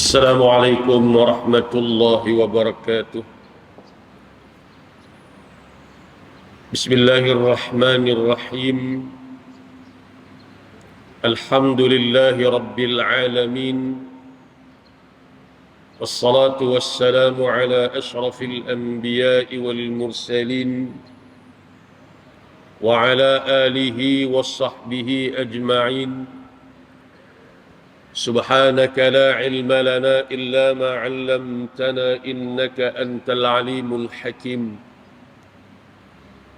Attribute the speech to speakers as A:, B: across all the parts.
A: السلام عليكم ورحمة الله وبركاته. بسم الله الرحمن الرحيم. الحمد لله رب العالمين، والصلاة والسلام على أشرف الأنبياء والمرسلين وعلى آله وصحبه أجمعين. سبحانك لا علم لنا إلا ما علمتنا إنك أنت العليم الحكيم.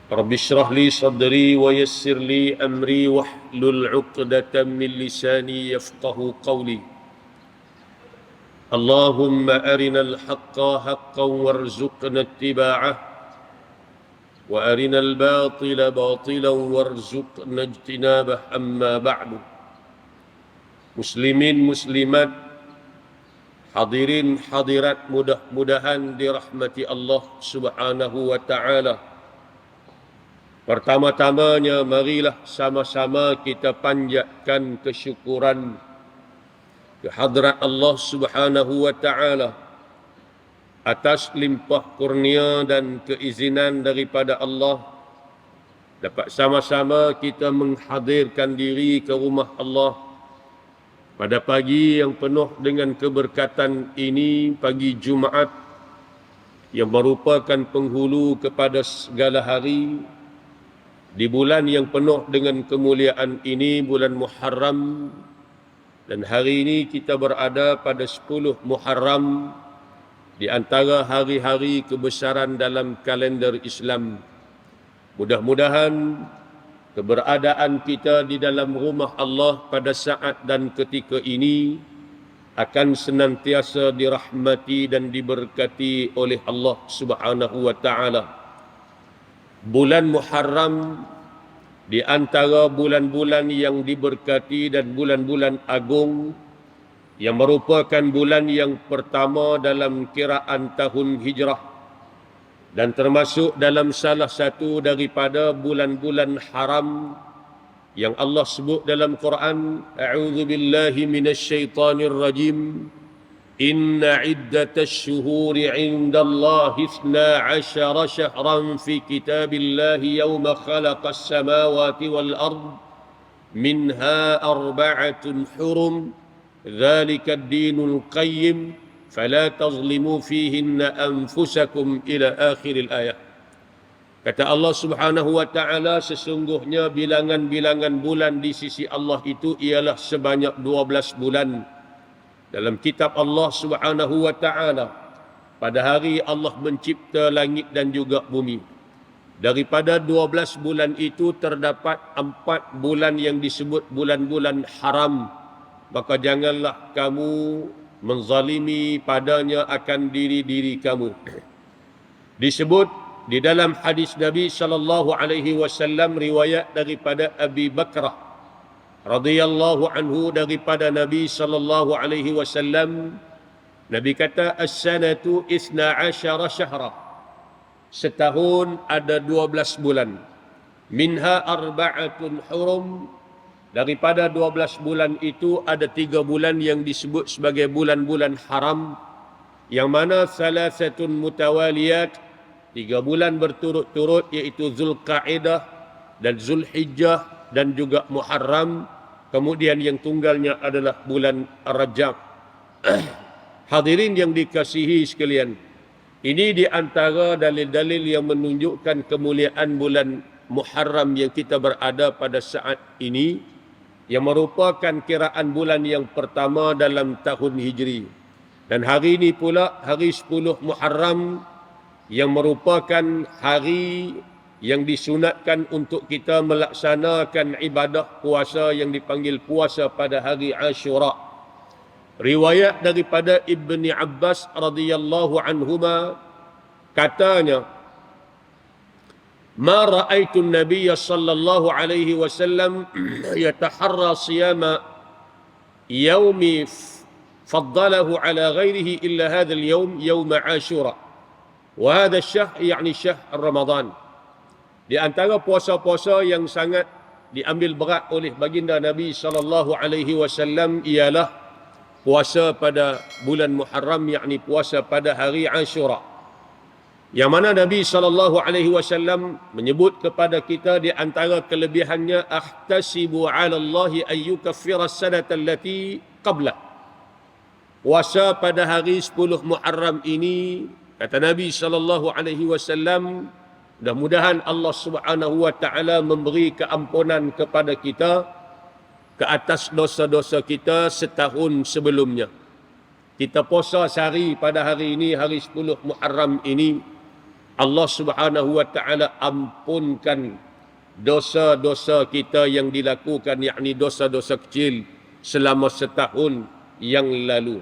A: رب اشرح لي صدري ويسر لي أمري واحلل عقدة من لساني يفقه قولي. اللهم أرنا الحق حقا وارزقنا اتباعه، وأرنا الباطل باطلا وارزقنا اجتنابه. أما بعد. Muslimin, muslimat, hadirin, hadirat, mudah-mudahan dirahmati Allah Subhanahu wa ta'ala. Pertama-tamanya, marilah sama-sama kita panjatkan kesyukuran kehadrat Allah Subhanahu wa ta'ala atas limpah kurnia dan keizinan daripada Allah, dapat sama-sama kita menghadirkan diri ke rumah Allah pada pagi yang penuh dengan keberkatan ini, pagi Jumaat yang merupakan penghulu kepada segala hari, di bulan yang penuh dengan kemuliaan ini, bulan Muharram. Dan hari ini kita berada pada 10 Muharram, di antara hari-hari kebesaran dalam kalender Islam. Mudah-mudahan keberadaan kita di dalam rumah Allah pada saat dan ketika ini akan senantiasa dirahmati dan diberkati oleh Allah Subhanahu wa ta'ala. Bulan Muharram di antara bulan-bulan yang diberkati dan bulan-bulan agung, yang merupakan bulan yang pertama dalam kiraan tahun hijrah, dan termasuk dalam salah satu daripada bulan-bulan haram yang Allah sebut dalam Quran, A'udzu billahi minasyaitonir rajim, Inna iddatash syuhuri 'indallahi 12 syahran fi kitabillahi yawma khalaqas samawati wal ard minha arba'atun hurum dzalika ad-dinul qayyim فَلَا تَظْلِمُوا فِيهِنَّ أَنفُسَكُمْ إِلَى آخِرِ الْآيَةِ. Kata Allah Subhanahu wa ta'ala, sesungguhnya bilangan-bilangan bulan di sisi Allah itu ialah sebanyak 12 bulan dalam kitab Allah Subhanahu wa ta'ala. Pada hari Allah mencipta langit dan juga bumi. Daripada 12 bulan itu terdapat 4 bulan yang disebut bulan-bulan haram. Maka janganlah kamu menzalimi padanya akan diri-diri kamu. Disebut di dalam hadis Nabi sallallahu alaihi wasallam, riwayat daripada Abi Bakrah radhiyallahu anhu daripada Nabi sallallahu alaihi wasallam, Nabi kata, as-sanatu 12 syahra. Setahun ada 12 bulan. Minha arba'atun hurum. Daripada 12 bulan itu ada 3 bulan yang disebut sebagai bulan-bulan haram, yang mana salasatun mutawaliyat, 3 bulan berturut-turut, iaitu Zulqa'dah dan Zulhijjah dan juga Muharram. Kemudian yang tunggalnya adalah bulan Rajab. Hadirin yang dikasihi sekalian, ini di antara dalil-dalil yang menunjukkan kemuliaan bulan Muharram yang kita berada pada saat ini, yang merupakan kiraan bulan yang pertama dalam tahun Hijri. Dan hari ini pula hari 10 Muharram, yang merupakan hari yang disunatkan untuk kita melaksanakan ibadah puasa yang dipanggil puasa pada hari Ashura. Riwayat daripada Ibni Abbas radhiyallahu anhuma, katanya, ما رأيت النبي صلى الله عليه وسلم يتحرى صيام يوم فضله على غيره إلا هذا اليوم يوم عاشوراء وهذا الشهر يعني شهر رمضان. Di antara puasa-puasa yang sangat diambil berat oleh baginda Nabi sallallahu alaihi wasallam ialah puasa pada bulan Muharram, yakni puasa pada hari Ashura. Yang mana Nabi SAW menyebut kepada kita di antara kelebihannya, ahtasibu 'ala Allahi an yukaffira as-sanata allati qabla. Puasa pada hari 10 Muharram ini, kata Nabi SAW, mudah-mudahan Allah Subhanahu wa taala memberi keampunan kepada kita ke atas dosa-dosa kita setahun sebelumnya. Kita puasa sehari pada hari ini, hari 10 Muharram ini, Allah Subhanahu wa taala ampunkan dosa-dosa kita yang dilakukan, yakni dosa-dosa kecil selama setahun yang lalu.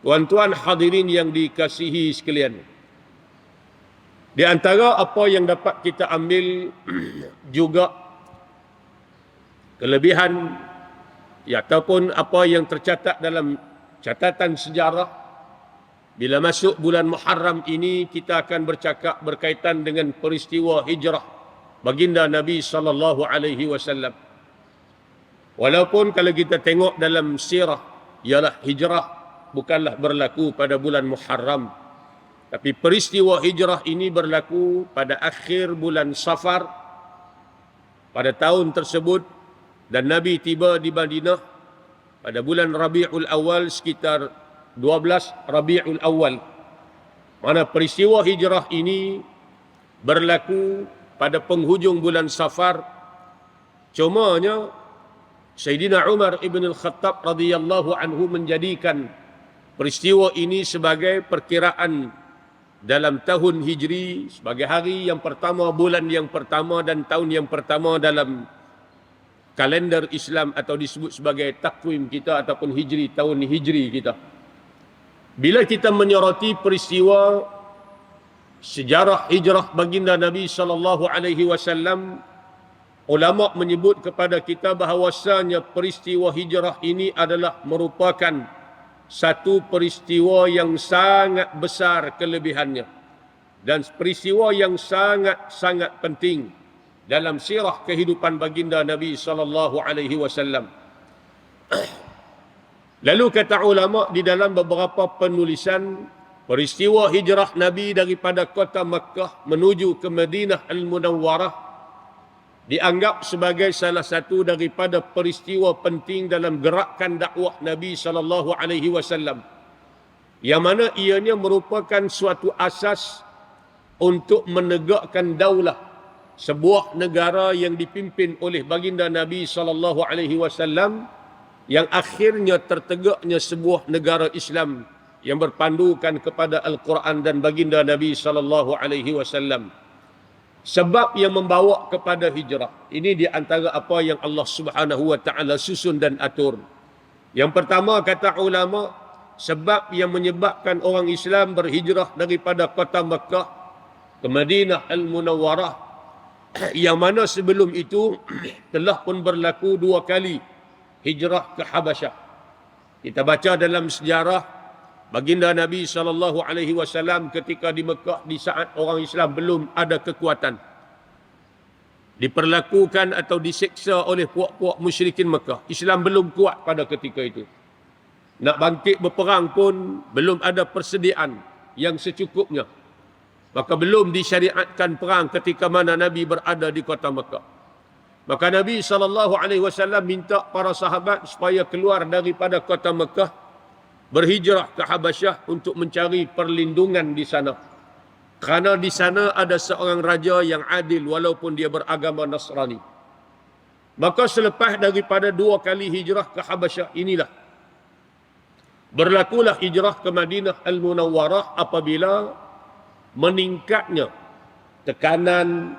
A: Tuan-tuan hadirin yang dikasihi sekalian, di antara apa yang dapat kita ambil juga kelebihan ataupun apa yang tercatat dalam catatan sejarah, bila masuk bulan Muharram ini, kita akan bercakap berkaitan dengan peristiwa hijrah baginda Nabi SAW. Walaupun kalau kita tengok dalam sirah, ialah hijrah bukanlah berlaku pada bulan Muharram, tapi peristiwa hijrah ini berlaku pada akhir bulan Safar pada tahun tersebut, dan Nabi tiba di Madinah pada bulan Rabiul Awal, sekitar 12 Rabiul Awal. Mana peristiwa hijrah ini berlaku pada penghujung bulan Safar. Cumanya Sayyidina Umar ibn al-Khattab radhiyallahu anhu menjadikan peristiwa ini sebagai perkiraan dalam tahun Hijri, sebagai hari yang pertama, bulan yang pertama dan tahun yang pertama dalam kalender Islam, atau disebut sebagai takwim kita ataupun Hijri, tahun Hijri kita. Bila kita menyoroti peristiwa sejarah hijrah baginda Nabi SAW, ulama menyebut kepada kita bahawasanya peristiwa hijrah ini adalah merupakan satu peristiwa yang sangat besar kelebihannya, dan peristiwa yang sangat-sangat penting dalam sirah kehidupan baginda Nabi SAW. Lalu kata ulama di dalam beberapa penulisan, peristiwa hijrah Nabi daripada kota Makkah menuju ke Madinah Al-Munawwarah dianggap sebagai salah satu daripada peristiwa penting dalam gerakan dakwah Nabi SAW, yang mana ianya merupakan suatu asas untuk menegakkan daulah sebuah negara yang dipimpin oleh baginda Nabi SAW, yang akhirnya tertegaknya sebuah negara Islam yang berpandukan kepada Al-Quran dan baginda Nabi SAW. Sebab yang membawa kepada hijrah ini di antara apa yang Allah Subhanahu wa taala susun dan atur. Yang pertama, kata ulama, sebab yang menyebabkan orang Islam berhijrah daripada kota Makkah ke Madinah Al-Munawwarah, yang mana sebelum itu telah pun berlaku 2 kali hijrah ke Habasyah. Kita baca dalam sejarah baginda Nabi SAW ketika di Mekah, di saat orang Islam belum ada kekuatan, diperlakukan atau diseksa oleh puak-puak musyrikin Mekah. Islam belum kuat pada ketika itu. Nak bangkit berperang pun belum ada persediaan yang secukupnya. Maka belum disyariatkan perang ketika mana Nabi berada di kota Mekah. Maka Nabi SAW minta para sahabat supaya keluar daripada kota Mekah, berhijrah ke Habasyah untuk mencari perlindungan di sana. Kerana di sana ada seorang raja yang adil walaupun dia beragama Nasrani. Maka selepas daripada 2 kali hijrah ke Habasyah inilah berlakulah hijrah ke Madinah Al-Munawwarah apabila meningkatnya tekanan,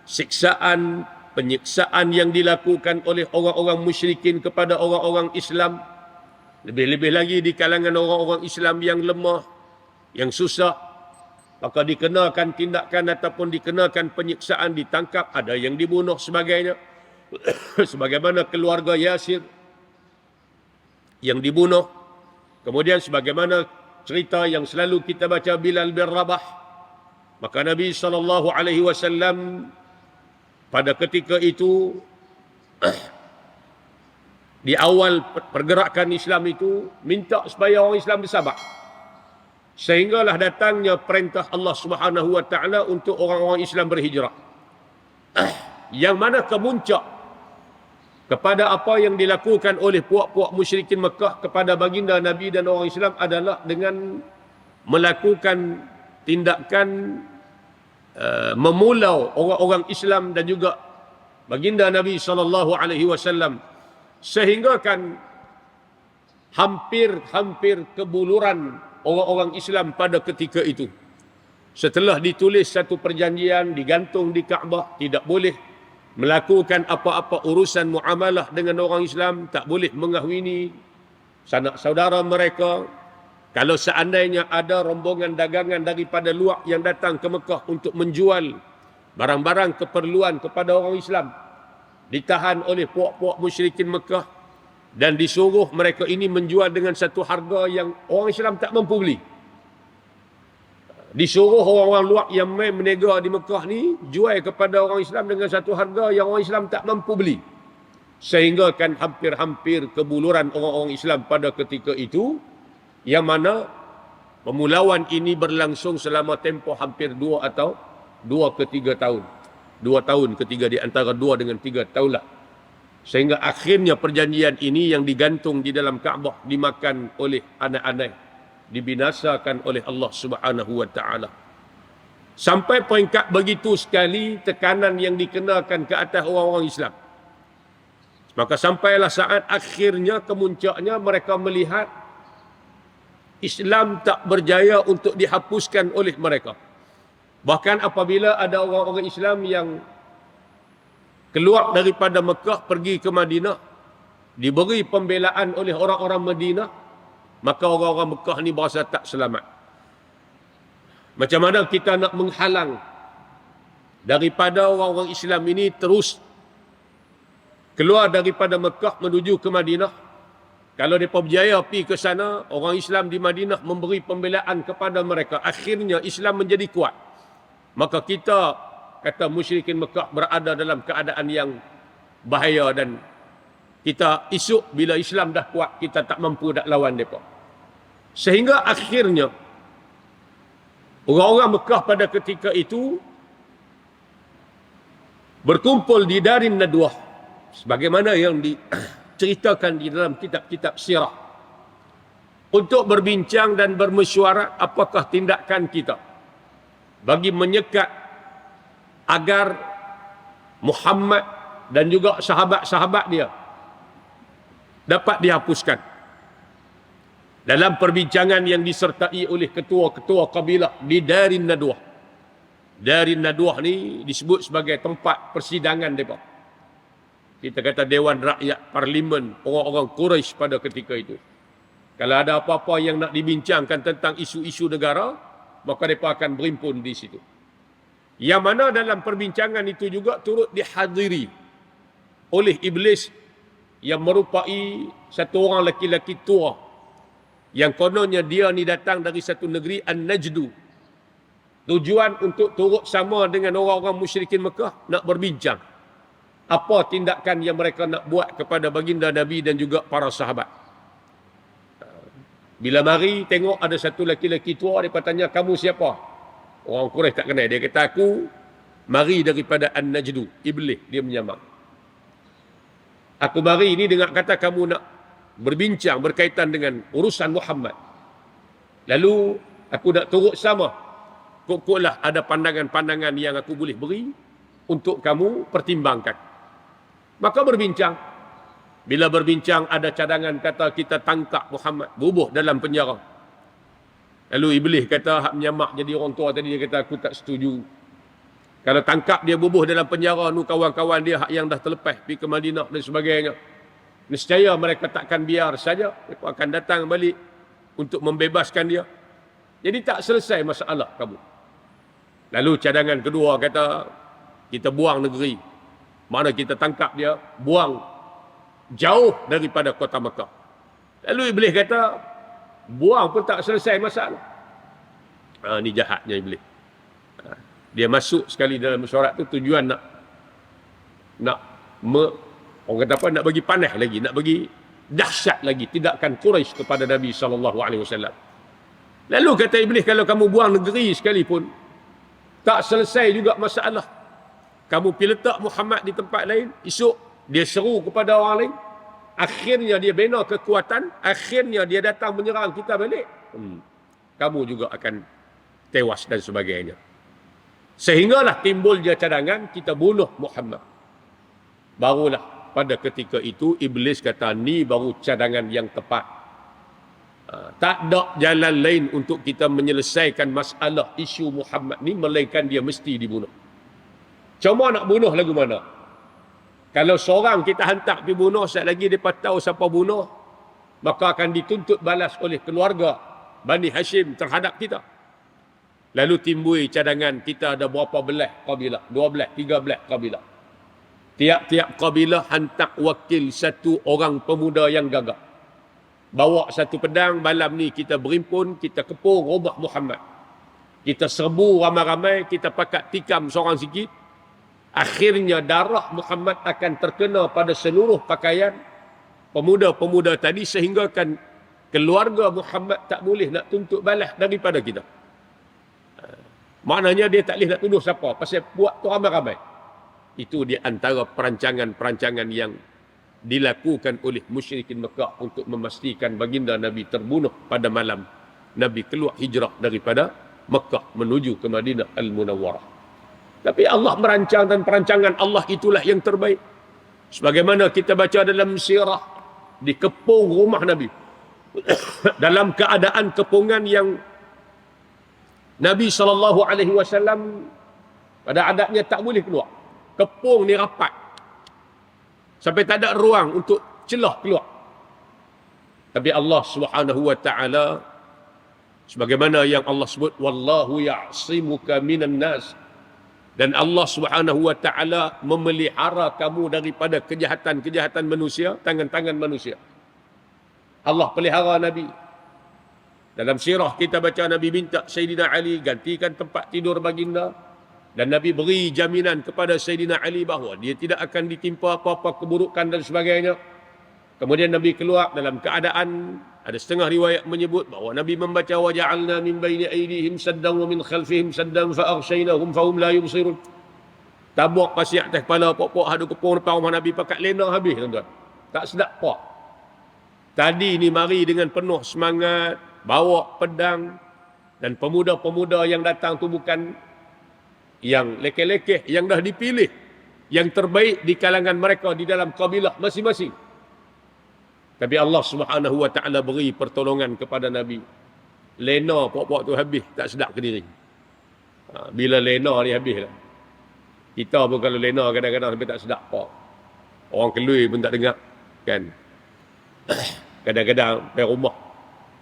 A: siksaan, penyiksaan yang dilakukan oleh orang-orang musyrikin kepada orang-orang Islam. Lebih-lebih lagi di kalangan orang-orang Islam yang lemah, yang susah, maka dikenakan tindakan ataupun dikenakan penyiksaan, ditangkap, ada yang dibunuh sebagainya. Sebagaimana keluarga Yasir yang dibunuh. Kemudian sebagaimana cerita yang selalu kita baca Bilal bin Rabah. Maka Nabi SAW pada ketika itu di awal pergerakan Islam itu minta supaya orang Islam bersabar. Sehinggalah datangnya perintah Allah Subhanahu wa taala untuk orang-orang Islam berhijrah. Yang mana kemuncak kepada apa yang dilakukan oleh puak-puak musyrikin Mekah kepada baginda Nabi dan orang Islam adalah dengan melakukan tindakan memulau orang-orang Islam dan juga baginda Nabi SAW, sehingga kan hampir kebuluran orang-orang Islam pada ketika itu. Setelah ditulis satu perjanjian digantung di Kaabah, tidak boleh melakukan apa-apa urusan muamalah dengan orang Islam, tak boleh mengahwini sanak saudara mereka. Kalau seandainya ada rombongan dagangan daripada luar yang datang ke Mekah untuk menjual barang-barang keperluan kepada orang Islam, ditahan oleh puak-puak musyrikin Mekah dan disuruh mereka ini menjual dengan satu harga yang orang Islam tak mampu beli. Disuruh orang-orang luar yang main menega di Mekah ni jual kepada orang Islam dengan satu harga yang orang Islam tak mampu beli. Sehingga kan hampir kebuluran orang-orang Islam pada ketika itu, yang mana pemulauan ini berlangsung selama tempoh hampir 2 atau 2 ke 3 tahun. 2 tahun ketiga di antara 2 dengan 3 tahun lah. Sehingga akhirnya perjanjian ini yang digantung di dalam Kaabah dimakan oleh anak-anak, dibinasakan oleh Allah Subhanahu wa taala. Sampai peringkat begitu sekali tekanan yang dikenakan ke atas orang-orang Islam. Maka sampailah saat akhirnya kemuncaknya mereka melihat Islam tak berjaya untuk dihapuskan oleh mereka. Bahkan apabila ada orang-orang Islam yang keluar daripada Mekah pergi ke Madinah, diberi pembelaan oleh orang-orang Madinah, maka orang-orang Mekah ni berasa tak selamat. Macam mana kita nak menghalang daripada orang-orang Islam ini terus keluar daripada Mekah menuju ke Madinah? Kalau mereka berjaya pergi ke sana, orang Islam di Madinah memberi pembelaan kepada mereka, akhirnya Islam menjadi kuat. Maka kita, kata musyrikin Mekah, berada dalam keadaan yang bahaya dan kita esok bila Islam dah kuat, kita tak mampu nak lawan mereka. Sehingga akhirnya orang-orang Mekah pada ketika itu berkumpul di Darin Nadwah, sebagaimana yang diceritakan di dalam kitab-kitab sirah, untuk berbincang dan bermesyuarat apakah tindakan kita bagi menyekat agar Muhammad dan juga sahabat-sahabat dia dapat dihapuskan. Dalam perbincangan yang disertai oleh ketua-ketua kabilah di Darin Nadwah. Darin Nadwah ni disebut sebagai tempat persidangan mereka. Kita kata Dewan Rakyat, Parlimen orang-orang Quraisy pada ketika itu. Kalau ada apa-apa yang nak dibincangkan tentang isu-isu negara, maka mereka akan berhimpun di situ. Yang mana dalam perbincangan itu juga turut dihadiri oleh Iblis yang merupai satu orang lelaki-lelaki tua, yang kononnya dia ni datang dari satu negeri An-Najdu. Tujuan untuk turut sama dengan orang-orang musyrikin Mekah nak berbincang apa tindakan yang mereka nak buat kepada baginda Nabi dan juga para sahabat. Bila mari tengok ada satu lelaki-lelaki tua, dia tanya, kamu siapa? Orang Quraisy tak kenal. Dia kata, aku mari daripada An-Najdu. Iblis dia menyamar. Aku mari ini dengan kata kamu nak berbincang berkaitan dengan urusan Muhammad. Lalu aku nak turut sama. Kok-koklah ada pandangan-pandangan yang aku boleh beri untuk kamu pertimbangkan. Maka berbincang. Bila berbincang ada cadangan kata kita tangkap Muhammad, bubuh dalam penjara. Lalu Iblis kata, hak menyamak jadi orang tua tadi, dia kata aku tak setuju. Kalau tangkap dia bubuh dalam penjara, nu kawan-kawan dia hak yang dah terlepas pergi ke Madinah dan sebagainya, nescaya mereka takkan biar saja. Mereka akan datang balik untuk membebaskan dia. Jadi tak selesai masalah kamu. Lalu cadangan kedua kata, kita buang negeri. Mana kita tangkap dia, buang jauh daripada kota Mekah. Lalu Iblis kata, buang pun tak selesai masalah. Ini jahatnya Iblis. Dia masuk sekali dalam mesyuarat tu tujuan nak Orang kata apa? Nak bagi panas lagi, nak bagi dahsyat lagi tindakan Quraisy kepada Nabi SAW. Lalu kata Iblis, kalau kamu buang negeri sekalipun, tak selesai juga masalah. Kamu pergi letak Muhammad di tempat lain, esok dia seru kepada orang lain, akhirnya dia bina kekuatan, akhirnya dia datang menyerang kita balik. Kamu juga akan tewas dan sebagainya. Sehinggalah timbul dia cadangan, kita bunuh Muhammad. Barulah pada ketika itu Iblis kata, ni baru cadangan yang tepat. Tak ada jalan lain untuk kita menyelesaikan masalah isu Muhammad ni melainkan dia mesti dibunuh. Cuma nak bunuh lagu mana? Kalau seorang kita hantar pergi bunuh, sekali lagi dia tahu siapa bunuh, maka akan dituntut balas oleh keluarga Bani Hashim terhadap kita. Lalu timbul cadangan, kita ada berapa belah kabilah? 12, 13 kabilah. Tiap-tiap kabilah hantar wakil satu orang pemuda yang gagah. Bawa satu pedang, malam ni kita berimpun, kita kepung rumah Muhammad. Kita serbu ramai-ramai, kita pakat tikam seorang sikit. Akhirnya darah Muhammad akan terkena pada seluruh pakaian pemuda-pemuda tadi, sehingga kan keluarga Muhammad tak boleh nak tuntut balas daripada kita. Maknanya dia tak boleh nak tuduh siapa, pasal buat tu ramai-ramai. Itu di antara perancangan-perancangan yang dilakukan oleh musyrikin Mekah untuk memastikan baginda Nabi terbunuh pada malam Nabi keluar hijrah daripada Mekah menuju ke Madinah Al-Munawwarah. Tapi Allah merancang, dan perancangan Allah itulah yang terbaik. Sebagaimana kita baca dalam sirah, dikepung rumah Nabi dalam keadaan kepungan yang Nabi SAW pada adatnya tak boleh keluar. Kepung ni rapat sampai tak ada ruang untuk celah keluar. Tapi Allah SWT, sebagaimana yang Allah sebut, wallahu ya'simuka minan nas, dan Allah SWT memelihara kamu daripada kejahatan-kejahatan manusia, tangan-tangan manusia. Allah pelihara Nabi. Dalam sirah kita baca, Nabi minta Sayyidina Ali gantikan tempat tidur baginda, dan Nabi beri jaminan kepada Sayyidina Ali bahawa dia tidak akan ditimpa apa-apa keburukan dan sebagainya. Kemudian Nabi keluar dalam keadaan, ada setengah riwayat menyebut bahawa Nabi membaca, wa ja'alna min baini aydihim saddan wa min khalfihim saddan fa aghshaynahum fa hum la yubsirun. Tabuk pasir atas kepala pokok hadu kepung depan rumah Nabi, pakat lena habis, tuan-tuan. Tak sedap apa. Tadi ni mari dengan penuh semangat, bawa pedang, dan pemuda-pemuda yang datang tu bukan yang lekeh-lekeh, yang dah dipilih, yang terbaik di kalangan mereka di dalam kabilah masing-masing. Tapi Allah SWT beri pertolongan kepada Nabi. Lena pokok tu habis, tak sedap ke diri. Bila lena ni habis lah. Kita pun kalau lena kadang-kadang sampai tak sedap apa. Orang kelui pun tak dengar, kan. Kadang-kadang pergi rumah,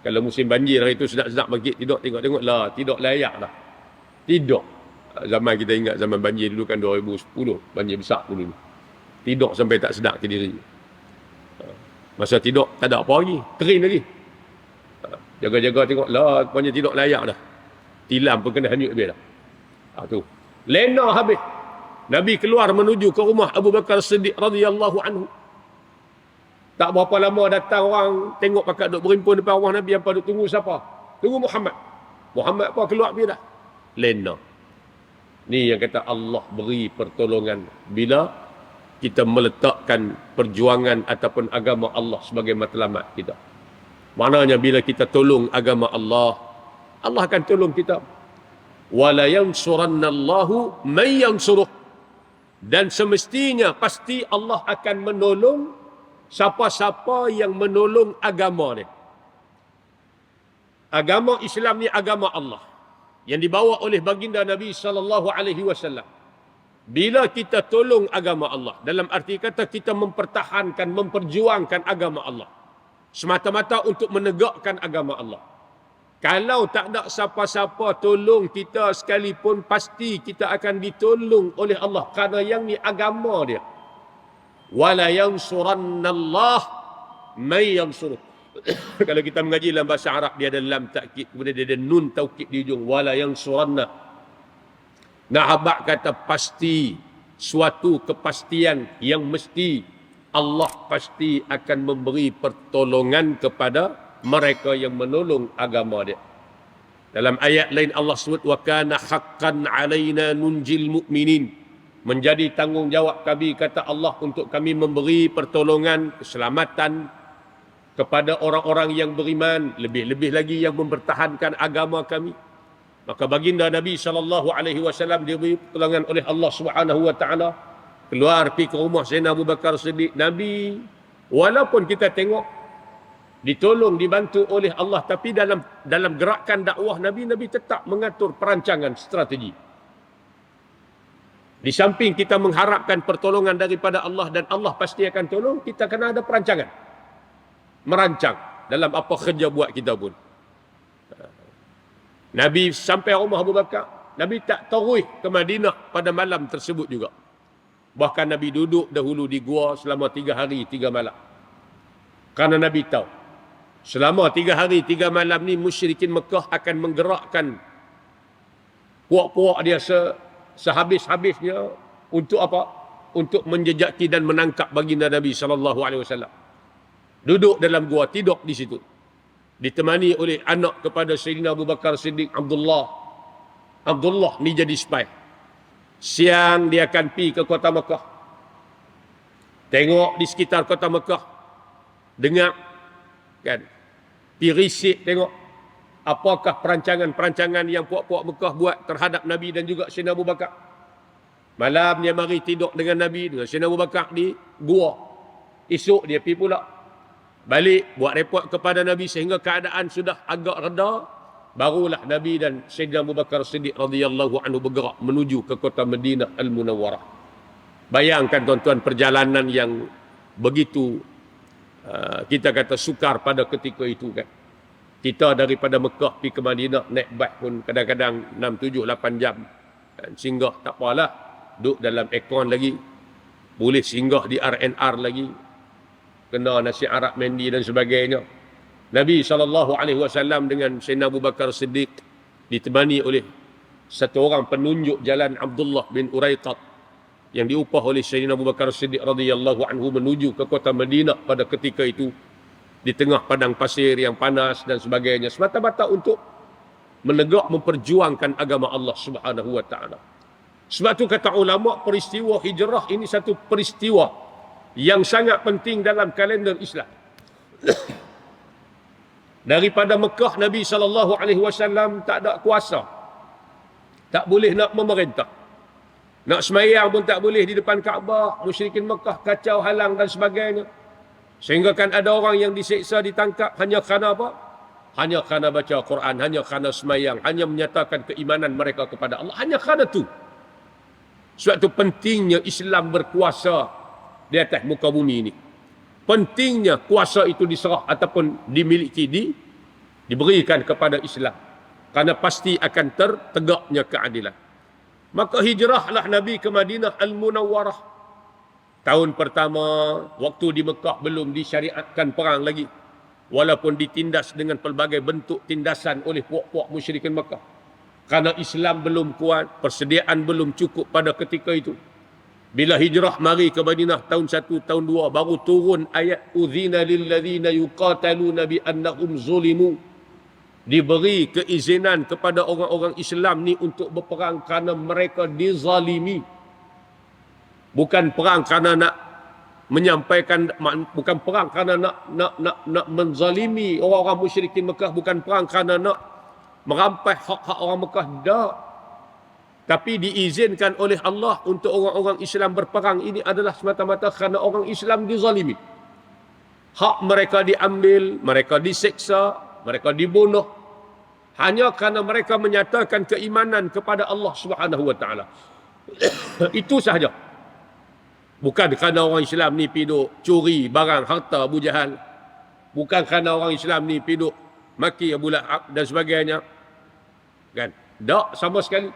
A: kalau musim banjir hari tu sedap-sedap bagi tidur, tengok-tengok lah, tidur layak lah. Tidur. Zaman kita ingat zaman banjir dulu kan 2010, banjir besar dulu. Tidur sampai tak sedap ke diri. Masa tidur tak ada apa lagi, kering lagi. Jaga-jaga tengok lah, banjir tidur layak dah. Tilam pun kena hanyut habis dah. Tu. Lena habis. Nabi keluar menuju ke rumah Abu Bakar Siddiq radhiyallahu anhu. Tak berapa lama datang orang tengok pakat duk berimpun depan rumah Nabi, apa duk tunggu siapa? Tunggu Muhammad. Muhammad apa keluar pergi dah. Lena. Ni yang kata Allah beri pertolongan bila kita meletakkan perjuangan ataupun agama Allah sebagai matlamat kita. Maknanya bila kita tolong agama Allah, Allah akan tolong kita. Wala yansurannallahu man yansuruh. Dan semestinya pasti Allah akan menolong siapa-siapa yang menolong agama ni. Agama Islam ni agama Allah yang dibawa oleh baginda Nabi SAW. Bila kita tolong agama Allah, dalam arti kata kita mempertahankan, memperjuangkan agama Allah, semata-mata untuk menegakkan agama Allah. Kalau tak ada siapa-siapa tolong kita sekalipun, pasti kita akan ditolong oleh Allah, kerana yang ni agama dia. Wala yansurannallah man yansuruh. Kalau kita mengaji dalam bahasa Arab, dia ada lam takkid, kemudian dia ada nun taukid di ujung, wala yansuranna. Nahabak kata pasti, suatu kepastian yang mesti, Allah pasti akan memberi pertolongan kepada mereka yang menolong agama dia. Dalam ayat lain Allah sebut wa kana haqqan alaina nunjil mu'minin. Menjadi tanggungjawab kami kata Allah untuk kami memberi pertolongan, keselamatan kepada orang-orang yang beriman, lebih-lebih lagi yang mempertahankan agama kami. Maka baginda Nabi SAW diberi pertolongan oleh Allah Subhanahu wa taala. Keluar pergi ke rumah Sayyidina Abu Bakar Siddiq. Nabi walaupun kita tengok ditolong, dibantu oleh Allah, tapi dalam gerakan dakwah Nabi tetap mengatur perancangan strategi. Di samping kita mengharapkan pertolongan daripada Allah dan Allah pasti akan tolong, kita kena ada perancangan. Merancang dalam apa kerja buat kita pun. Nabi sampai rumah Abu Bakar, Nabi tak taruh ke Madinah pada malam tersebut juga. Bahkan Nabi duduk dahulu di gua selama 3 hari 3 malam. Karena Nabi tahu selama 3 hari 3 malam ni musyrikin Mekah akan menggerakkan puak-puak dia sehabis-habisnya untuk apa? Untuk menjejaki dan menangkap baginda Nabi SAW. Duduk dalam gua, tidur di situ. Ditemani oleh anak kepada Sayyidina Abu Bakar Siddiq, Abdullah. Abdullah ni jadi spy. Siang dia akan pergi ke kota Mekah. Tengok di sekitar kota Mekah. Dengar kan? Pirisik tengok apakah perancangan-perancangan yang puak-puak Mekah buat terhadap Nabi dan juga Sayyidina Abu Bakar. Malam dia mari tidur dengan Nabi, dengan Sayyidina Abu Bakar di gua. Esok dia pergi pula balik buat report kepada Nabi sehingga keadaan sudah agak reda. Barulah Nabi dan Sayyidina Abu Bakar Siddiq radhiyallahu anhu bergerak menuju ke kota Madinah Al-Munawwarah. Bayangkan tuan-tuan perjalanan yang begitu kita kata sukar pada ketika itu kan. Kita daripada Mekah pergi ke Madinah naik bas pun kadang-kadang 6, 7, 8 jam. Dan singgah tak apalah, duduk dalam aircon lagi. Boleh singgah di R&R lagi. Kena nasi Arab mandi dan sebagainya. Nabi SAW dengan Sayyidina Abu Bakar Siddiq ditemani oleh satu orang penunjuk jalan, Abdullah bin Uraiqat, yang diupah oleh Sayyidina Abu Bakar Siddiq radhiyallahu anhu menuju ke kota Madinah pada ketika itu di tengah padang pasir yang panas dan sebagainya, semata-mata untuk menegak memperjuangkan agama Allah Subhanahu wa taala. Sebab tu kata ulama, peristiwa hijrah ini satu peristiwa yang sangat penting dalam kalender Islam. Daripada Mekah Nabi SAW tak ada kuasa. Tak boleh nak memerintah. Nak semayang pun tak boleh di depan Kaabah. Musyrikin Mekah kacau, halang dan sebagainya. Sehingga kan ada orang yang diseksa, ditangkap hanya kerana apa? Hanya kerana baca Quran, hanya kerana semayang, hanya menyatakan keimanan mereka kepada Allah. Hanya kerana tu. Sebab tu pentingnya Islam berkuasa di atas muka bumi ini. Pentingnya kuasa itu diserah ataupun dimiliki, diberikan kepada Islam. Kerana pasti akan tertegaknya keadilan. Maka hijrahlah Nabi ke Madinah Al-Munawwarah. Tahun pertama, waktu di Mekah belum disyariatkan perang lagi. Walaupun ditindas dengan pelbagai bentuk tindasan oleh puak-puak musyrikin Mekah. Kerana Islam belum kuat, persediaan belum cukup pada ketika itu. Bila hijrah mari ke Madinah tahun 1, tahun 2, baru turun ayat uzina lilladzina yuqataluna bi annahum zulimu. Diberi keizinan kepada orang-orang Islam ni untuk berperang kerana mereka dizalimi. Bukan perang kerana nak menyampaikan, bukan perang kerana nak menzalimi orang-orang musyrikin Mekah, bukan perang kerana nak merampas hak-hak orang Mekah, dak. Tapi diizinkan oleh Allah untuk orang-orang Islam berperang ini adalah semata-mata kerana orang Islam dizalimi. Hak mereka diambil, mereka diseksa, mereka dibunuh. Hanya kerana mereka menyatakan keimanan kepada Allah Subhanahu wa taala. Itu sahaja. Bukan kerana orang Islam ni pergi curi barang harta Abu Jahal. Bukan kerana orang Islam ni pergi maki Abu Lahab dan sebagainya. Kan? Tak sama sekali.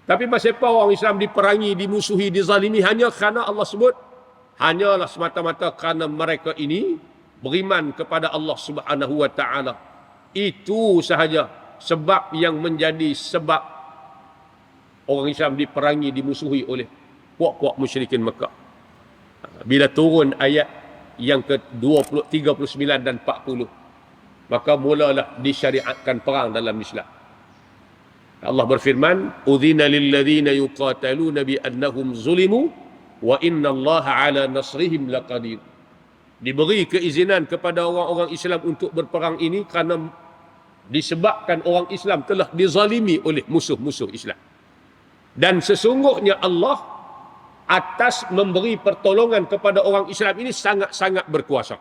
A: Tapi masa apa orang Islam diperangi, dimusuhi, dizalimi hanya kerana Allah sebut hanyalah semata-mata kerana mereka ini beriman kepada Allah Subhanahu wa taala. Itu sahaja sebab yang menjadi sebab orang Islam diperangi, dimusuhi oleh puak-puak musyrikin Mekah. Bila turun ayat yang ke-20, 39 dan 40, maka mulalah disyariatkan perang dalam Islam. Allah berfirman, "Udzina lil ladzina yuqataluna bi annahum zulimu wa innallaha ala nasrihim laqadir." Diberi keizinan kepada orang-orang Islam untuk berperang ini kerana disebabkan orang Islam telah dizalimi oleh musuh-musuh Islam. Dan sesungguhnya Allah atas memberi pertolongan kepada orang Islam ini sangat-sangat berkuasa.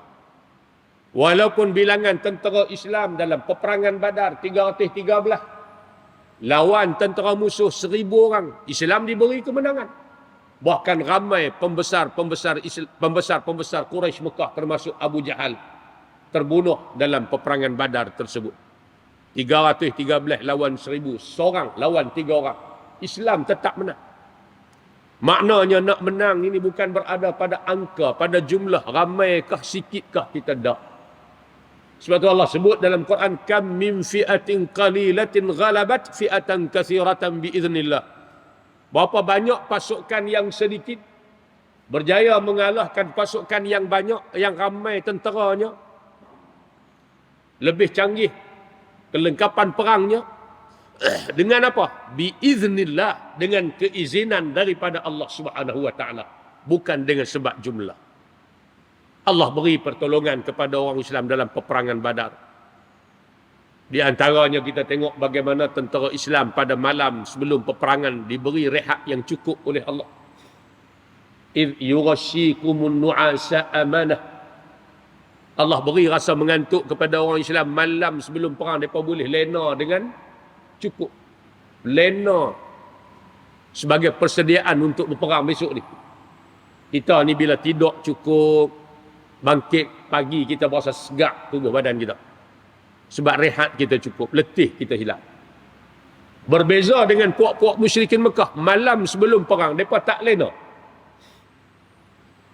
A: Walaupun bilangan tentera Islam dalam peperangan Badar 313 lawan tentera musuh 1000 orang, Islam diberi kemenangan. Bahkan ramai pembesar Quraisy Mekah termasuk Abu Jahal terbunuh dalam peperangan Badar tersebut. 313 lawan 1000, seorang lawan 3 orang. Islam tetap menang. Maknanya nak menang ini bukan berada pada angka, pada jumlah, ramaikah, sikitkah kita dah. Sebab tu Allah sebut dalam Quran, kam min fi'atin qalilatin ghalabat fi'atan katsiratan biiznillah. Berapa banyak pasukan yang sedikit berjaya mengalahkan pasukan yang banyak, yang ramai tenteranya, lebih canggih kelengkapan perangnya. Dengan apa? Biiznillah, dengan keizinan daripada Allah Subhanahu wa taala, bukan dengan sebab jumlah. Allah beri pertolongan kepada orang Islam dalam peperangan Badar. Di antaranya kita tengok bagaimana tentera Islam pada malam sebelum peperangan diberi rehat yang cukup oleh Allah. Idh yughashikumun nu'asa amanah. Allah beri rasa mengantuk kepada orang Islam malam sebelum perang, mereka boleh lena dengan cukup. Lena sebagai persediaan untuk berperang besok ni. Kita ni bila tidur cukup, bangkit pagi kita berasa segar tubuh badan kita. Sebab rehat kita cukup, letih kita hilang. Berbeza dengan puak-puak musyrikin Mekah, malam sebelum perang mereka tak lena.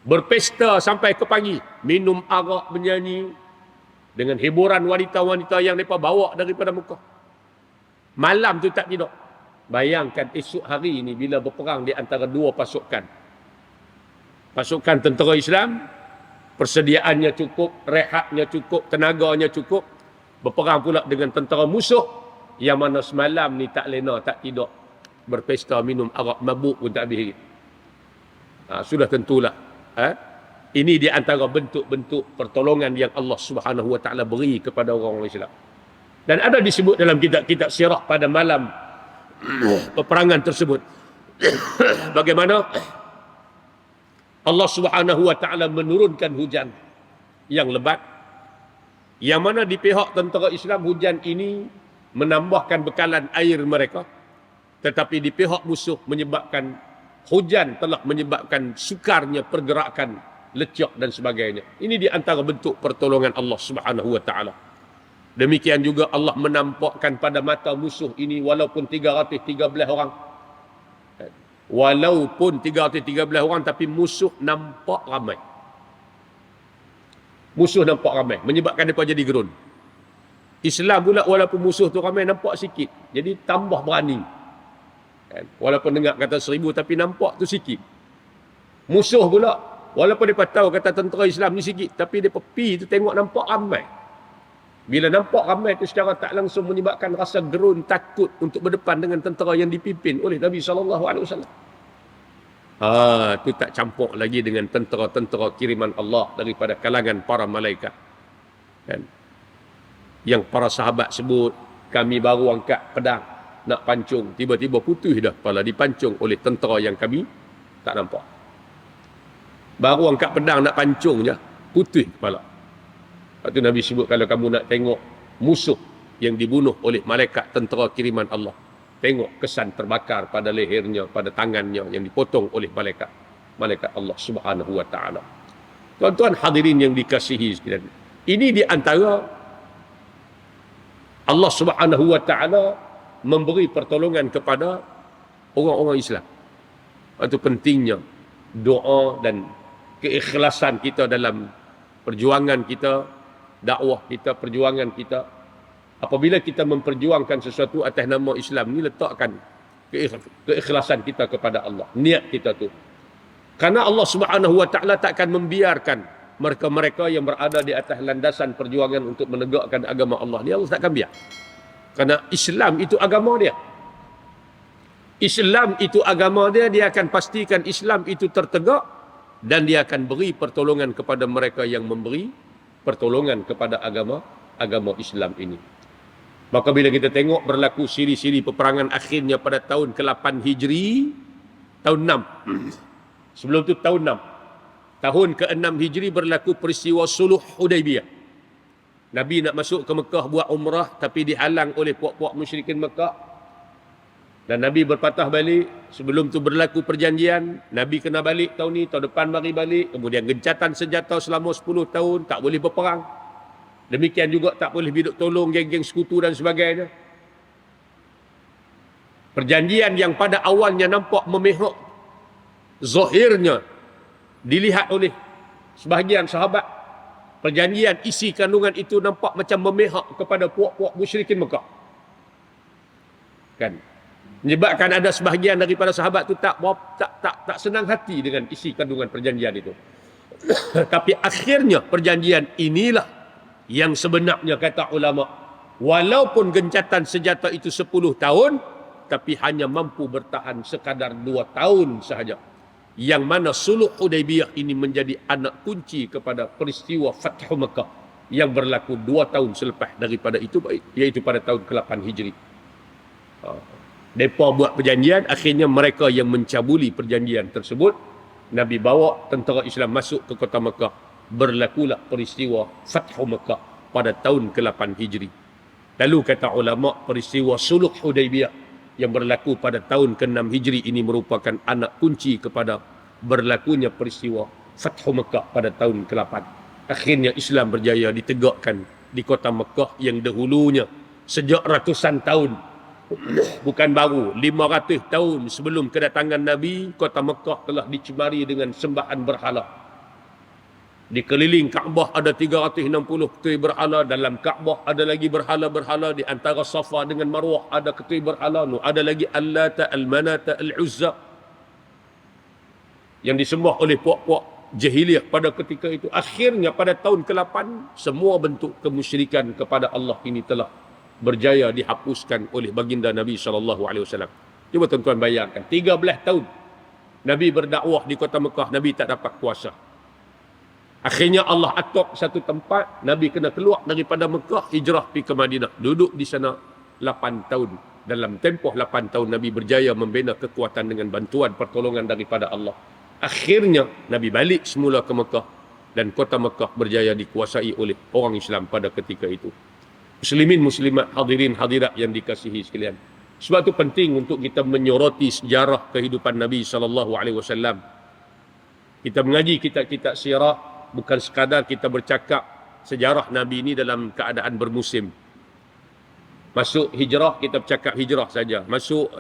A: Berpesta sampai ke pagi, minum arak, menyanyi dengan hiburan wanita-wanita yang mereka bawa daripada Mekah. Malam tu tak tidur. Bayangkan esok hari ini bila berperang di antara dua pasukan. Pasukan tentera Islam, persediaannya cukup, rehatnya cukup, tenaganya cukup. Berperang pula dengan tentera musuh yang mana semalam ni tak lena, tak tidur. Berpesta, minum arak, mabuk pun tak habis. Sudah tentulah. Ini di antara bentuk-bentuk pertolongan yang Allah Subhanahu wa taala beri kepada orang-orang Islam. Dan ada disebut dalam kitab-kitab sirah pada malam peperangan tersebut bagaimana Allah Subhanahu wa taala menurunkan hujan yang lebat, yang mana di pihak tentera Islam hujan ini menambahkan bekalan air mereka, tetapi di pihak musuh menyebabkan hujan telah menyebabkan sukarnya pergerakan, lecak dan sebagainya. Ini di antara bentuk pertolongan Allah Subhanahu wa taala. Demikian juga Allah menampakkan pada mata musuh ini walaupun 313 orang. Walaupun 313 orang tapi musuh nampak ramai. Musuh nampak ramai menyebabkan mereka jadi gerun. Islam pula walaupun musuh tu ramai nampak sikit, jadi tambah berani. Walaupun dengar kata 1000 tapi nampak tu sikit. Musuh pula walaupun mereka tahu kata tentera Islam ni sikit, tapi mereka pergi tu tengok nampak ramai. Bila nampak ramai itu secara tak langsung menyebabkan rasa gerun, takut untuk berdepan dengan tentera yang dipimpin oleh Nabi SAW. Itu tak campur lagi dengan tentera-tentera kiriman Allah daripada kalangan para malaikat. Kan? Yang para sahabat sebut, kami baru angkat pedang nak pancung, tiba-tiba putih dah kepala dipancung oleh tentera yang kami tak nampak. Baru angkat pedang nak pancung je, putih kepala. Lepas tu Nabi sebut, kalau kamu nak tengok musuh yang dibunuh oleh malaikat tentera kiriman Allah, tengok kesan terbakar pada lehernya, pada tangannya yang dipotong oleh malaikat Allah Subhanahu wa taala. Tuan-tuan hadirin yang dikasihi sekalian, ini di antara Allah Subhanahu wa taala memberi pertolongan kepada orang-orang Islam. Itu pentingnya doa dan keikhlasan kita dalam perjuangan kita, dakwah kita, perjuangan kita. Apabila kita memperjuangkan sesuatu atas nama Islam ni, letakkan keikhlasan kita kepada Allah, niat kita tu. Karena Allah Subhanahu wa taala takkan membiarkan mereka-mereka yang berada di atas landasan perjuangan untuk menegakkan agama Allah ni, Allah takkan biar. Karena Islam itu agama dia. Islam itu agama dia, dia akan pastikan Islam itu tertegak dan dia akan beri pertolongan kepada mereka yang memberi pertolongan kepada agama Islam ini. Maka bila kita tengok berlaku siri-siri peperangan akhirnya pada tahun ke-8 Hijri, tahun 6. Sebelum tu tahun 6. Tahun ke-6 Hijri berlaku peristiwa Suluh Hudaibiyah. Nabi nak masuk ke Mekah buat umrah tapi dihalang oleh puak-puak musyrikin Mekah. Dan Nabi berpatah balik. Sebelum tu berlaku perjanjian. Nabi kena balik tahun ni, tahun depan mari balik. Kemudian gencatan senjata selama 10 tahun. Tak boleh berperang. Demikian juga tak boleh hidup tolong geng-geng sekutu dan sebagainya. Perjanjian yang pada awalnya nampak memihak. Zahirnya dilihat oleh sebahagian sahabat. Perjanjian isi kandungan itu nampak macam memihak kepada puak-puak musyrikin Mekah. Kan? Menyebabkan ada sebahagian daripada sahabat tu tak senang hati dengan isi kandungan perjanjian itu. Tapi akhirnya perjanjian inilah yang sebenarnya kata ulama, walaupun gencatan senjata itu 10 tahun, tapi hanya mampu bertahan sekadar 2 tahun sahaja. Yang mana Suluh Hudaibiyah ini menjadi anak kunci kepada peristiwa Fathu Mekah yang berlaku 2 tahun selepas daripada itu, iaitu pada tahun ke-8 Hijri. Mereka buat perjanjian, akhirnya mereka yang mencabuli perjanjian tersebut. Nabi bawa tentera Islam masuk ke kota Mekah. Berlakulah peristiwa Fathu Mekah pada tahun ke-8 Hijri. Lalu kata ulama, peristiwa Suluh Hudaibiyah yang berlaku pada tahun ke-6 Hijri ini merupakan anak kunci kepada berlakunya peristiwa Fathu Mekah pada tahun ke-8. Akhirnya Islam berjaya ditegakkan di kota Mekah yang dahulunya sejak ratusan tahun, bukan baru, 500 tahun sebelum kedatangan Nabi, kota Mekah telah dicemari dengan sembahan berhala. Di keliling Kaabah ada 360 ketui berhala. Dalam Kaabah ada lagi berhala-berhala. Di antara Safa dengan Marwah ada ketui berhala. Ada lagi Al-Lata, Al-Manata, Al-Uzza yang disembah oleh puak-puak jahiliyah pada ketika itu. Akhirnya pada tahun ke-8 semua bentuk kemusyrikan kepada Allah ini telah berjaya dihapuskan oleh baginda Nabi SAW. Cuba tuan-tuan bayangkan, 13 tahun Nabi berdakwah di kota Mekah, Nabi tak dapat kuasa. Akhirnya Allah atok satu tempat, Nabi kena keluar daripada Mekah, hijrah pergi ke Madinah. Duduk di sana 8 tahun. Dalam tempoh 8 tahun Nabi berjaya membina kekuatan dengan bantuan pertolongan daripada Allah. Akhirnya Nabi balik semula ke Mekah dan kota Mekah berjaya dikuasai oleh orang Islam pada ketika itu. Muslimin, muslimat, hadirin, hadirat yang dikasihi sekalian. Sebab itu penting untuk kita menyoroti sejarah kehidupan Nabi SAW. Kita mengaji kitab-kitab sirah, bukan sekadar kita bercakap sejarah Nabi ini dalam keadaan bermusim. Masuk hijrah, kita bercakap hijrah saja. Masuk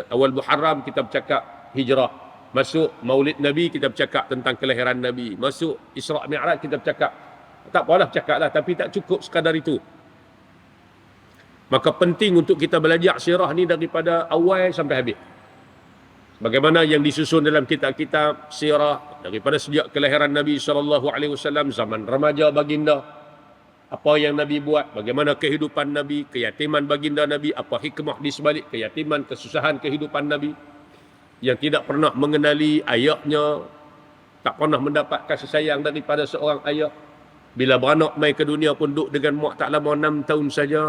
A: awal Muharram, kita bercakap hijrah. Masuk Maulid Nabi, kita bercakap tentang kelahiran Nabi. Masuk Isra' Mi'raj, kita bercakap. Tak apalah bercakaplah, tapi tak cukup sekadar itu. Maka penting untuk kita belajar sirah ni daripada awal sampai habis. Bagaimana yang disusun dalam kitab-kitab sirah daripada sejak kelahiran Nabi SAW, zaman remaja baginda, apa yang Nabi buat, bagaimana kehidupan Nabi, keyatiman baginda Nabi, apa hikmah di sebalik keyatiman, kesusahan kehidupan Nabi, yang tidak pernah mengenali ayahnya, tak pernah mendapat kasih sayang daripada seorang ayah. Bila beranak mai ke dunia pun duduk dengan mak tak lama 6 tahun saja.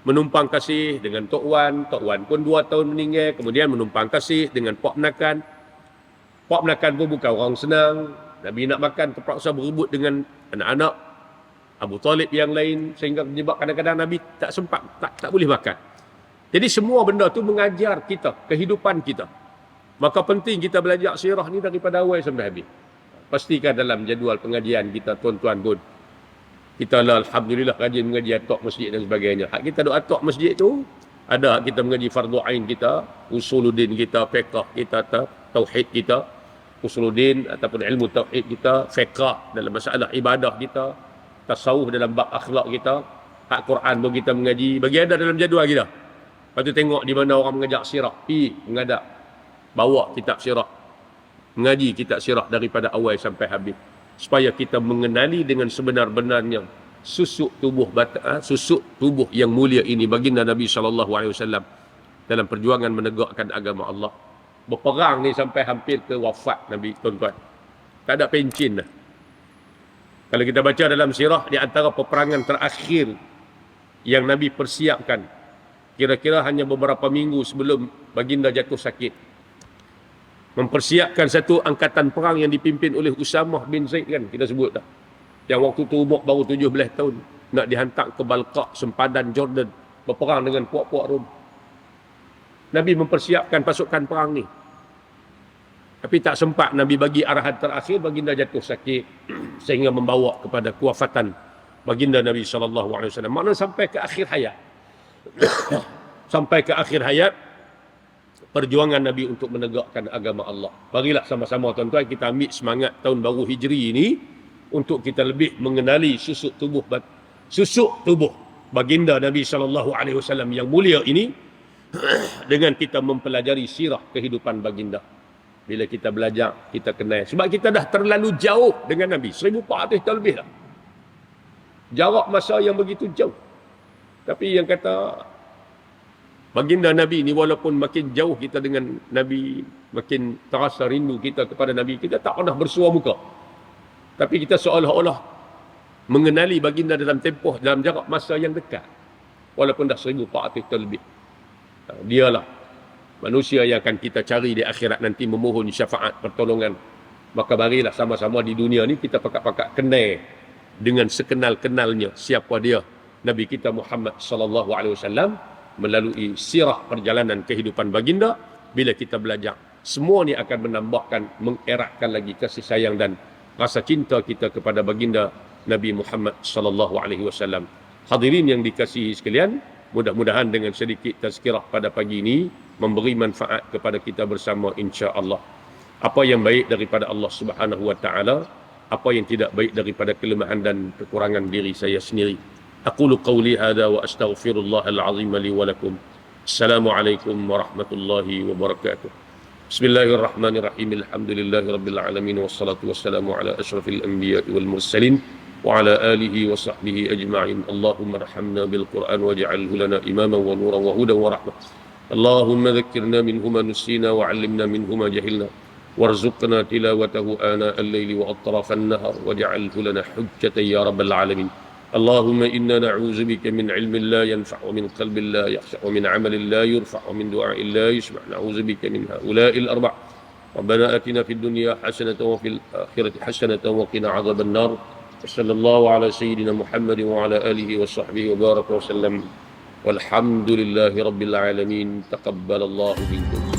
A: Menumpang kasih dengan Tok Wan. Tok Wan pun 2 tahun meninggal. Kemudian menumpang kasih dengan Pak Menakan. Pak Menakan pun bukan orang senang. Nabi nak makan terpaksa berebut dengan anak-anak Abu Talib yang lain. Sehingga menyebab kadang-kadang Nabi tak sempat, tak boleh makan. Jadi semua benda tu mengajar kita, kehidupan kita. Maka penting kita belajar sirah ni daripada awal sampai habis. Pastikan dalam jadual pengajian kita, tuan-tuan pun, kita lah alhamdulillah rajin mengaji atok masjid dan sebagainya. Hak kita duk atok masjid tu, ada hak kita mengaji fardu ain kita, usuluddin kita, fiqh kita, tauhid kita, usuluddin ataupun ilmu tauhid kita, fiqh dalam masalah ibadah kita, tasawuf dalam bab akhlak kita, hak Quran pun kita mengaji, bagi ada dalam jadual kita. Lepas tu tengok di mana orang mengajar sirah, mengadap, bawa kitab sirah. mengaji kitab sirah daripada awal sampai habis, supaya kita mengenali dengan sebenar-benarnya susuk tubuh yang mulia ini baginda Nabi SAW dalam perjuangan menegakkan agama Allah. Berperang ni sampai hampir ke wafat Nabi, tuan-tuan. Tak ada pencin dah. Kalau kita baca dalam sirah, di antara peperangan terakhir yang Nabi persiapkan, kira-kira hanya beberapa minggu sebelum baginda jatuh sakit, mempersiapkan satu angkatan perang yang dipimpin oleh Usamah bin Zaid, kan kita sebut dah, yang waktu tu umur baru 17 tahun, nak dihantar ke Balqa, sempadan Jordan, berperang dengan puak-puak Rom. Nabi mempersiapkan pasukan perang ni, tapi tak sempat Nabi bagi arahan terakhir, baginda jatuh sakit sehingga membawa kepada kewafatan baginda Nabi SAW. Maknanya sampai ke akhir hayat sampai ke akhir hayat perjuangan Nabi untuk menegakkan agama Allah. Marilah sama-sama tuan-tuan kita ambil semangat tahun baru Hijri ini untuk kita lebih mengenali susuk tubuh baginda Nabi SAW yang mulia ini, dengan kita mempelajari sirah kehidupan baginda. Bila kita belajar, kita kenal. Sebab kita dah terlalu jauh dengan Nabi. 1400 tahun lebih dah. Jarak masa yang begitu jauh. Tapi yang kata baginda Nabi ni, walaupun makin jauh kita dengan Nabi, makin terasa rindu kita kepada Nabi, kita tak pernah bersua muka. Tapi kita seolah-olah mengenali baginda dalam jarak masa yang dekat. Walaupun dah 1400 tahun lebih. Dialah manusia yang akan kita cari di akhirat nanti, memohon syafaat pertolongan. Maka marilah sama-sama di dunia ni kita pakak-pakak kenal dengan sekenal-kenalnya siapa dia Nabi kita Muhammad sallallahu alaihi wasallam melalui sirah perjalanan kehidupan baginda. Bila kita belajar, semua ni akan menambahkan, mengeratkan lagi kasih sayang dan rasa cinta kita kepada baginda Nabi Muhammad sallallahu alaihi wasallam. Hadirin yang dikasihi sekalian, mudah-mudahan dengan sedikit tazkirah pada pagi ini memberi manfaat kepada kita bersama insya-Allah. Apa yang baik daripada Allah Subhanahu wa taala, apa yang tidak baik daripada kelemahan dan kekurangan diri saya sendiri. Aqulu qawli hadza wa astaghfirullahal azim li wa lakum. Assalamualaikum warahmatullahi wabarakatuh. Bismillahirrahmanirrahim. Alhamdulillahirabbil alamin wassalatu wassalamu ala asyrafil anbiya'i wal mursalin وعلى آله وصحبه أجمعين. اللهم ارحمنا بالقرآن واجعله لنا إماما ونورا وهدى ورحمة. اللهم ذكرنا منه ما نسينا وعلمنا منه ما جهلنا وارزقنا تلاوته آناء الليل وأطراف النهار واجعله لنا حجة يا رب العالمين. اللهم إنا نعوذ بك من علم لا ينفع ومن قلب لا يخشع ومن عمل لا يرفع ومن دعاء لا يسمع. نعوذ بك من هؤلاء الأربع. ربنا آتنا في الدنيا حسنة وفي الآخرة حسنة وقنا عذاب النار. صلى الله على سيدنا محمد وعلى آله وصحبه وبارك وسلم والحمد لله رب العالمين. تقبل الله منكم.